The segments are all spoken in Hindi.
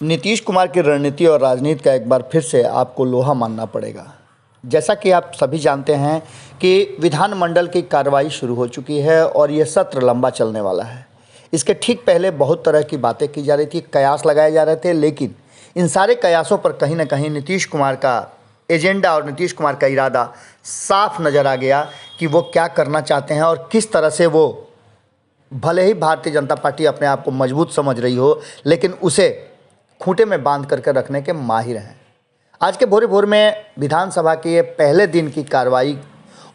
नीतीश कुमार की रणनीति और राजनीति का एक बार फिर से आपको लोहा मानना पड़ेगा। जैसा कि आप सभी जानते हैं कि विधानमंडल की कार्रवाई शुरू हो चुकी है और ये सत्र लंबा चलने वाला है। इसके ठीक पहले बहुत तरह की बातें की जा रही थी, कयास लगाए जा रहे थे, लेकिन इन सारे कयासों पर कहीं ना कहीं नीतीश कुमार का एजेंडा और नीतीश कुमार का इरादा साफ नज़र आ गया कि वो क्या करना चाहते हैं और किस तरह से वो, भले ही भारतीय जनता पार्टी अपने आप को मजबूत समझ रही हो, लेकिन उसे खूंटे में बांध करके रखने के माहिर हैं। आज के भोरे भोर में विधानसभा के ये पहले दिन की कार्रवाई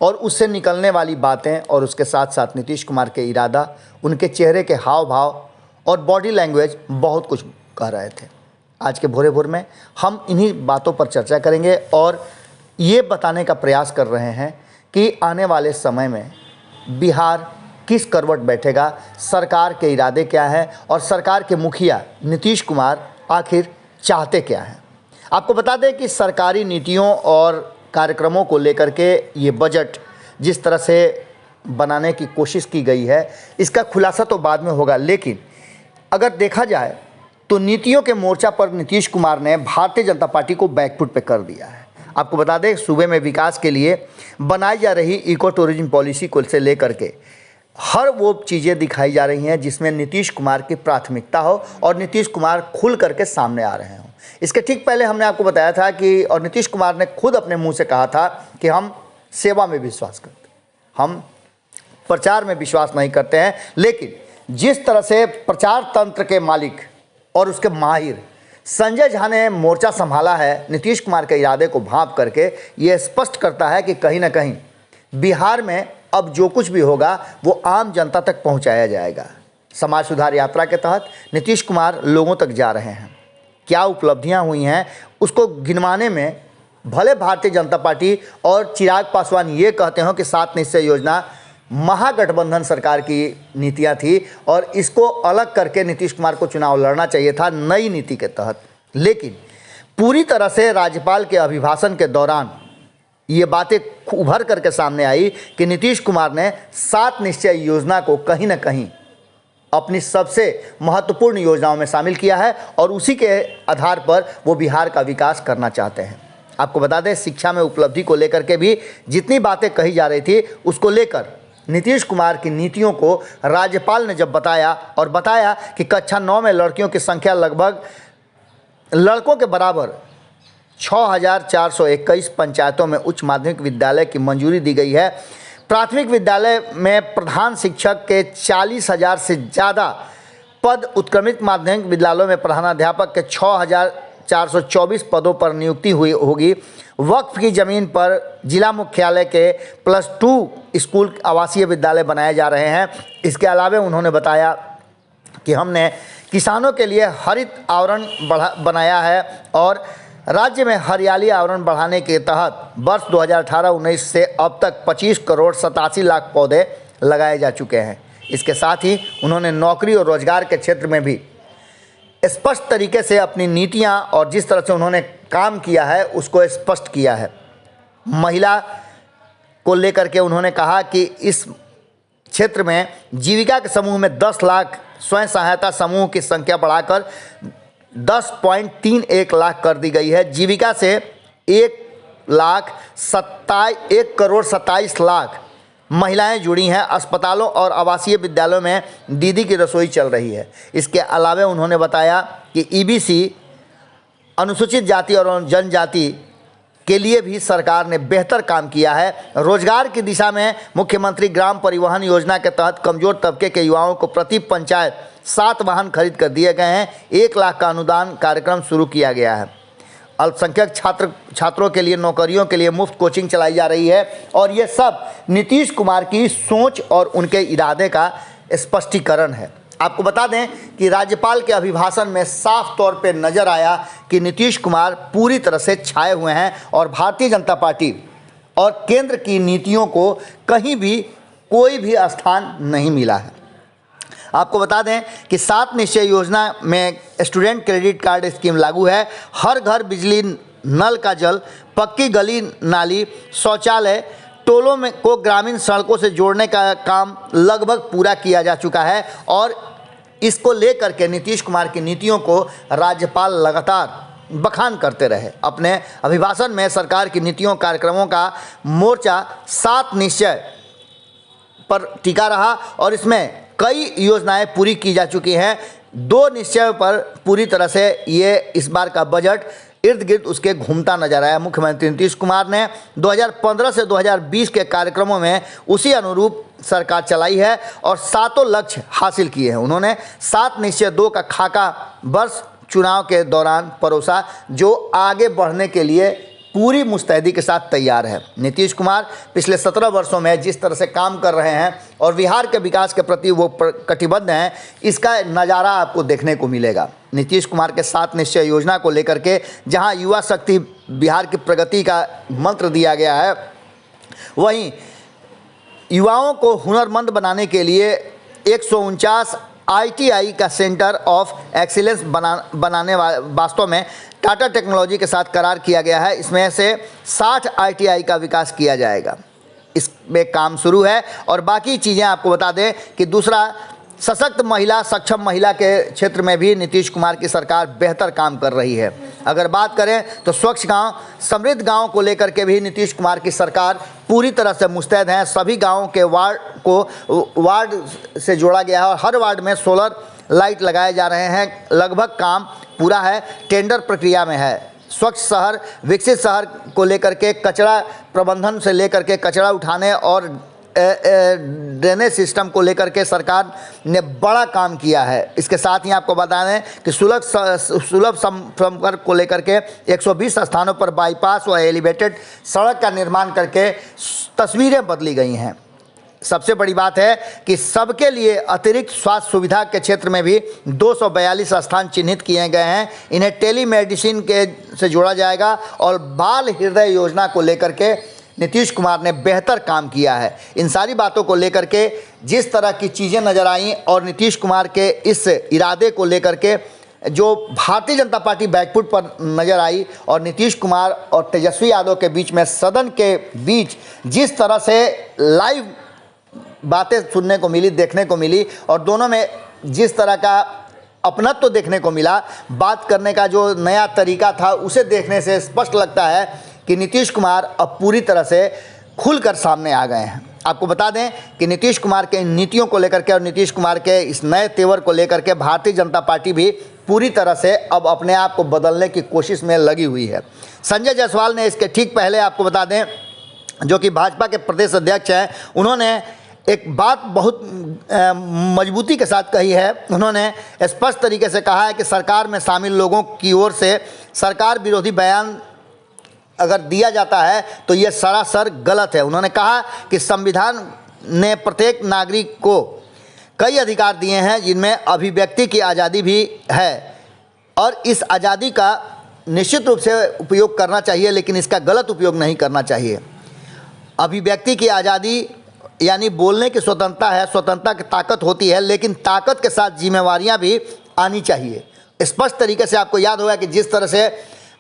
और उससे निकलने वाली बातें और उसके साथ साथ नीतीश कुमार के इरादा, उनके चेहरे के हाव भाव और बॉडी लैंग्वेज बहुत कुछ कह रहे थे। आज के भोरे भोर में हम इन्हीं बातों पर चर्चा करेंगे और ये बताने का प्रयास कर रहे हैं कि आने वाले समय में बिहार किस करवट बैठेगा, सरकार के इरादे क्या हैं और सरकार के मुखिया नीतीश कुमार आखिर चाहते क्या हैं। आपको बता दें कि सरकारी नीतियों और कार्यक्रमों को लेकर के ये बजट जिस तरह से बनाने की कोशिश की गई है, इसका खुलासा तो बाद में होगा, लेकिन अगर देखा जाए तो नीतियों के मोर्चा पर नीतीश कुमार ने भारतीय जनता पार्टी को बैकफुट पे कर दिया है। आपको बता दें, सूबे में विकास के लिए बनाई जा रही इको टूरिज्म पॉलिसी को से लेकर के हर वो चीज़ें दिखाई जा रही हैं जिसमें नीतीश कुमार की प्राथमिकता हो और नीतीश कुमार खुल करके सामने आ रहे हों। इसके ठीक पहले हमने आपको बताया था कि और नीतीश कुमार ने खुद अपने मुंह से कहा था कि हम सेवा में विश्वास करते हैं, हम प्रचार में विश्वास नहीं करते हैं। लेकिन जिस तरह से प्रचार तंत्र के मालिक और उसके माहिर संजय झा ने मोर्चा संभाला है नीतीश कुमार के इरादे को भांप करके, ये स्पष्ट करता है कि कहीं ना कहीं बिहार में अब जो कुछ भी होगा वो आम जनता तक पहुंचाया जाएगा। समाज सुधार यात्रा के तहत नीतीश कुमार लोगों तक जा रहे हैं। क्या उपलब्धियां हुई हैं उसको गिनवाने में भले भारतीय जनता पार्टी और चिराग पासवान ये कहते हो कि 7 निश्चय योजना महागठबंधन सरकार की नीतियां थी और इसको अलग करके नीतीश कुमार को चुनाव लड़ना चाहिए था नई नीति के तहत, लेकिन पूरी तरह से राज्यपाल के अभिभाषण के दौरान ये बातें उभर करके सामने आई कि नीतीश कुमार ने 7 निश्चय योजना को कहीं ना कहीं अपनी सबसे महत्वपूर्ण योजनाओं में शामिल किया है और उसी के आधार पर वो बिहार का विकास करना चाहते हैं। आपको बता दें, शिक्षा में उपलब्धि को लेकर के भी जितनी बातें कही जा रही थी उसको लेकर नीतीश कुमार की नीतियों को राज्यपाल ने जब बताया कि कक्षा 9 में लड़कियों की संख्या लगभग लड़कों के बराबर 6,421 पंचायतों में उच्च माध्यमिक विद्यालय की मंजूरी दी गई है। प्राथमिक विद्यालय में प्रधान शिक्षक के 40,000 से ज़्यादा पद, उत्क्रमित माध्यमिक विद्यालयों में प्रधानाध्यापक के 6,424 पदों पर नियुक्ति हुई होगी। वक्फ की ज़मीन पर जिला मुख्यालय के +2 स्कूल आवासीय विद्यालय बनाए जा रहे हैं। इसके अलावा उन्होंने बताया कि हमने किसानों के लिए हरित आवरण बनाया है और राज्य में हरियाली आवरण बढ़ाने के तहत वर्ष 2018-19 से अब तक 25 करोड़ 87 लाख पौधे लगाए जा चुके हैं। इसके साथ ही उन्होंने नौकरी और रोजगार के क्षेत्र में भी स्पष्ट तरीके से अपनी नीतियां और जिस तरह से उन्होंने काम किया है उसको स्पष्ट किया है। महिला को लेकर के उन्होंने कहा कि इस क्षेत्र में जीविका के समूह में 10 लाख स्वयं सहायता समूह की संख्या बढ़ाकर 10.31 लाख कर दी गई है। जीविका से 1 करोड़ 27 लाख महिलाएं जुड़ी हैं। अस्पतालों और आवासीय विद्यालयों में दीदी की रसोई चल रही है। इसके अलावा उन्होंने बताया कि ईबीसी, अनुसूचित जाति और जनजाति के लिए भी सरकार ने बेहतर काम किया है। रोजगार की दिशा में मुख्यमंत्री ग्राम परिवहन योजना के तहत कमजोर तबके के युवाओं को प्रति पंचायत 7 वाहन खरीद कर दिए गए हैं। 1 लाख का अनुदान कार्यक्रम शुरू किया गया है। अल्पसंख्यक छात्रों के लिए नौकरियों के लिए मुफ्त कोचिंग चलाई जा रही है और ये सब नीतीश कुमार की सोच और उनके इरादे का स्पष्टीकरण है। आपको बता दें कि राज्यपाल के अभिभाषण में साफ तौर पे नज़र आया कि नीतीश कुमार पूरी तरह से छाए हुए हैं और भारतीय जनता पार्टी और केंद्र की नीतियों को कहीं भी कोई भी स्थान नहीं मिला है। आपको बता दें कि 7 निश्चय योजना में स्टूडेंट क्रेडिट कार्ड स्कीम लागू है। हर घर बिजली, नल का जल, पक्की गली नाली, शौचालय, टोलों में को ग्रामीण सड़कों से जोड़ने का काम लगभग पूरा किया जा चुका है और इसको लेकर के नीतीश कुमार की नीतियों को राज्यपाल लगातार बखान करते रहे। अपने अभिभाषण में सरकार की नीतियों कार्यक्रमों का मोर्चा 7 निश्चय पर टिका रहा और इसमें कई योजनाएं पूरी की जा चुकी हैं। 2 निश्चय पर पूरी तरह से ये इस बार का बजट इर्द गिर्द उसके घूमता नजर आया। मुख्यमंत्री नीतीश कुमार ने 2015 से 2020 के कार्यक्रमों में उसी अनुरूप सरकार चलाई है और 7 लक्ष्य हासिल किए हैं। उन्होंने 7 निश्चय 2 का खाका वर्ष चुनाव के दौरान परोसा, जो आगे बढ़ने के लिए पूरी मुस्तैदी के साथ तैयार है। नीतीश कुमार पिछले 17 वर्षों में जिस तरह से काम कर रहे हैं और बिहार के विकास के प्रति वो कटिबद्ध हैं, इसका नज़ारा आपको देखने को मिलेगा। नीतीश कुमार के 7 निश्चय योजना को लेकर के जहां युवा शक्ति बिहार की प्रगति का मंत्र दिया गया है, वहीं युवाओं को हुनरमंद बनाने के लिए 149 ITI का सेंटर ऑफ एक्सीलेंस बनाने वास्तव में टाटा टेक्नोलॉजी के साथ करार किया गया है। इसमें से 60 ITI का विकास किया जाएगा। इसमें काम शुरू है और बाकी चीज़ें आपको बता दें कि दूसरा, सशक्त महिला, सक्षम महिला के क्षेत्र में भी नीतीश कुमार की सरकार बेहतर काम कर रही है। अगर बात करें तो स्वच्छ गांव, समृद्ध गांव को लेकर के भी नीतीश कुमार की सरकार पूरी तरह से मुस्तैद है। सभी गांवों के वार्ड से जोड़ा गया है और हर वार्ड में सोलर लाइट लगाए जा रहे हैं। लगभग काम पूरा है, टेंडर प्रक्रिया में है। स्वच्छ शहर, विकसित शहर को लेकर के कचरा प्रबंधन से लेकर के कचरा उठाने और ड्रेनेज सिस्टम को लेकर के सरकार ने बड़ा काम किया है। इसके साथ ही आपको बता दें कि सुलभ संपर्क को लेकर के 120 स्थानों पर बाईपास व एलिवेटेड सड़क का निर्माण करके तस्वीरें बदली गई हैं। सबसे बड़ी बात है कि सबके लिए अतिरिक्त स्वास्थ्य सुविधा के क्षेत्र में भी 242 स्थान चिन्हित किए गए हैं। इन्हें टेलीमेडिसिन से जोड़ा जाएगा और बाल हृदय योजना को लेकर के नीतीश कुमार ने बेहतर काम किया है। इन सारी बातों को लेकर के जिस तरह की चीज़ें नज़र आईं और नीतीश कुमार के इस इरादे को लेकर के जो भारतीय जनता पार्टी बैकफुट पर नज़र आई और नीतीश कुमार और तेजस्वी यादव के बीच में, सदन के बीच जिस तरह से लाइव बातें सुनने को मिली, देखने को मिली और दोनों में जिस तरह का अपनत्व तो देखने को मिला, बात करने का जो नया तरीका था, उसे देखने से स्पष्ट लगता है कि नीतीश कुमार अब पूरी तरह से खुलकर सामने आ गए हैं। आपको बता दें कि नीतीश कुमार के नीतियों को लेकर के और नीतीश कुमार के इस नए तेवर को लेकर के भारतीय जनता पार्टी भी पूरी तरह से अब अपने आप को बदलने की कोशिश में लगी हुई है। संजय जायसवाल ने इसके ठीक पहले आपको बता दें, जो कि भाजपा के प्रदेश अध्यक्ष हैं, उन्होंने एक बात बहुत मजबूती के साथ कही है। उन्होंने स्पष्ट तरीके से कहा है कि सरकार में शामिल लोगों की ओर से सरकार विरोधी बयान अगर दिया जाता है तो ये सरासर गलत है। उन्होंने कहा कि संविधान ने प्रत्येक नागरिक को कई अधिकार दिए हैं, जिनमें अभिव्यक्ति की आज़ादी भी है और इस आज़ादी का निश्चित रूप से उपयोग करना चाहिए, लेकिन इसका गलत उपयोग नहीं करना चाहिए। अभिव्यक्ति की आज़ादी यानी बोलने की स्वतंत्रता है, स्वतंत्रता की ताकत होती है, लेकिन ताकत के साथ जिम्मेवारियां भी आनी चाहिए। स्पष्ट तरीके से आपको याद होगा कि जिस तरह से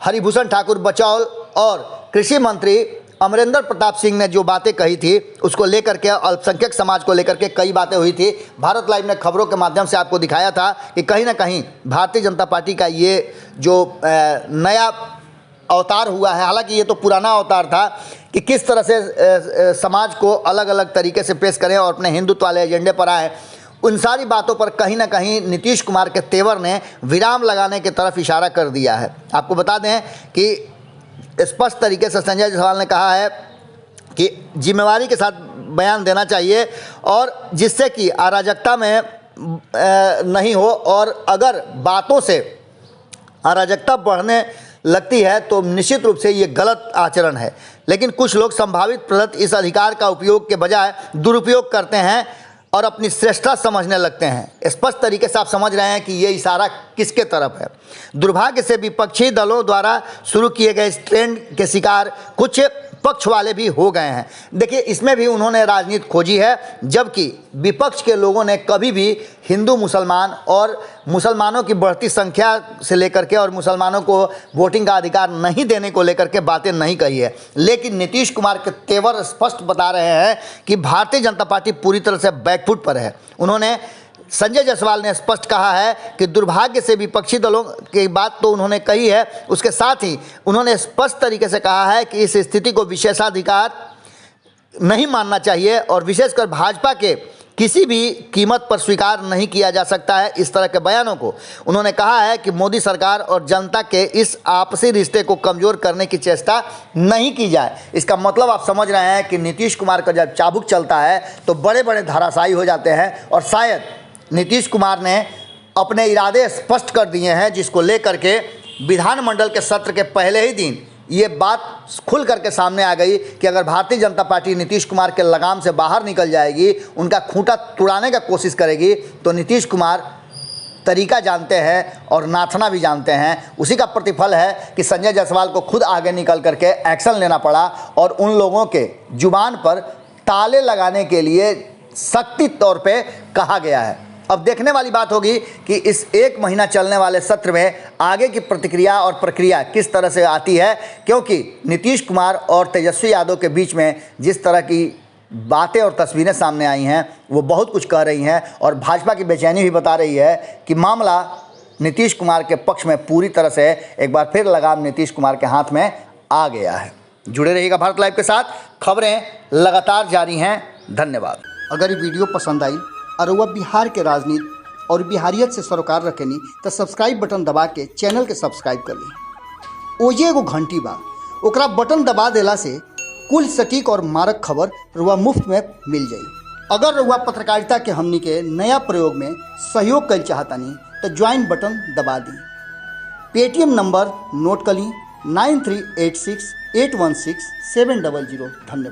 हरिभूषण ठाकुर बचौल और कृषि मंत्री अमरेंद्र प्रताप सिंह ने जो बातें कही थी, उसको लेकर के अल्पसंख्यक समाज को लेकर के कई बातें हुई थी। भारत लाइव ने खबरों के माध्यम से आपको दिखाया था कि कहीं ना कहीं भारतीय जनता पार्टी का ये जो नया अवतार हुआ है, हालांकि ये तो पुराना अवतार था कि किस तरह से समाज को अलग अलग तरीके से पेश करें और अपने हिंदुत्व वाले एजेंडे पर आए, उन सारी बातों पर कहीं ना कहीं नीतीश कुमार के तेवर ने विराम लगाने की तरफ इशारा कर दिया है। आपको बता दें कि स्पष्ट तरीके से संजय जायसवाल ने कहा है कि जिम्मेवारी के साथ बयान देना चाहिए और जिससे कि अराजकता में नहीं हो, और अगर बातों से अराजकता बढ़ने लगती है तो निश्चित रूप से ये गलत आचरण है। लेकिन कुछ लोग संभावित प्रदत्त इस अधिकार का उपयोग के बजाय दुरुपयोग करते हैं और अपनी श्रेष्ठता समझने लगते हैं। स्पष्ट तरीके से आप समझ रहे हैं कि ये इशारा किसके तरफ है। दुर्भाग्य से विपक्षी दलों द्वारा शुरू किए गए इस ट्रेंड के शिकार कुछ पक्ष वाले भी हो गए हैं। देखिए, इसमें भी उन्होंने राजनीति खोजी है, जबकि विपक्ष के लोगों ने कभी भी हिंदू मुसलमान और मुसलमानों की बढ़ती संख्या से लेकर के और मुसलमानों को वोटिंग का अधिकार नहीं देने को लेकर के बातें नहीं कही है। लेकिन नीतीश कुमार के तेवर स्पष्ट बता रहे हैं कि भारतीय जनता पार्टी पूरी तरह से बैकफुट पर है। उन्होंने संजय जायसवाल ने स्पष्ट कहा है कि दुर्भाग्य से विपक्षी दलों की बात तो उन्होंने कही है, उसके साथ ही उन्होंने स्पष्ट तरीके से कहा है कि इस स्थिति को विशेषाधिकार नहीं मानना चाहिए और विशेषकर भाजपा के किसी भी कीमत पर स्वीकार नहीं किया जा सकता है इस तरह के बयानों को। उन्होंने कहा है कि मोदी सरकार और जनता के इस आपसी रिश्ते को कमज़ोर करने की चेष्टा नहीं की जाए। इसका मतलब आप समझ रहे हैं कि नीतीश कुमार का जब चाबुक चलता है तो बड़े बड़े धराशायी हो जाते हैं और शायद नीतीश कुमार ने अपने इरादे स्पष्ट कर दिए हैं, जिसको लेकर के विधानमंडल के सत्र के पहले ही दिन ये बात खुल करके सामने आ गई कि अगर भारतीय जनता पार्टी नीतीश कुमार के लगाम से बाहर निकल जाएगी, उनका खूंटा तुड़ाने का कोशिश करेगी, तो नीतीश कुमार तरीका जानते हैं और नाथना भी जानते हैं। उसी का प्रतिफल है कि संजय जायसवाल को खुद आगे निकल करके एक्शन लेना पड़ा और उन लोगों के जुबान पर ताले लगाने के लिए सख्ती तौर पे कहा गया है। अब देखने वाली बात होगी कि इस 1 महीना चलने वाले सत्र में आगे की प्रतिक्रिया और प्रक्रिया किस तरह से आती है, क्योंकि नीतीश कुमार और तेजस्वी यादव के बीच में जिस तरह की बातें और तस्वीरें सामने आई हैं वो बहुत कुछ कह रही हैं और भाजपा की बेचैनी भी बता रही है कि मामला नीतीश कुमार के पक्ष में पूरी तरह से एक बार फिर लगाम नीतीश कुमार के हाथ में आ गया है। जुड़े रहिएगा भारत लाइव के साथ, खबरें लगातार जारी हैं। धन्यवाद। अगर ये वीडियो पसंद आई और वह बिहार के राजनीति और बिहारियत से सरोकार रखेनी तो सब्सक्राइब बटन दबा के चैनल के सब्सक्राइब कर ली। ओजे एगो घंटी बा, ओकरा बटन दबा देला से कुल सटीक और मारक खबर रुआ मुफ्त में मिल जाई। अगर रुआ पत्रकारिता के हमनी के नया प्रयोग में सहयोग कर चाहतानी तो ज्वाइन बटन दबा दी। पेटीएम नंबर नोट कर ली 9386816700। धन्यवाद।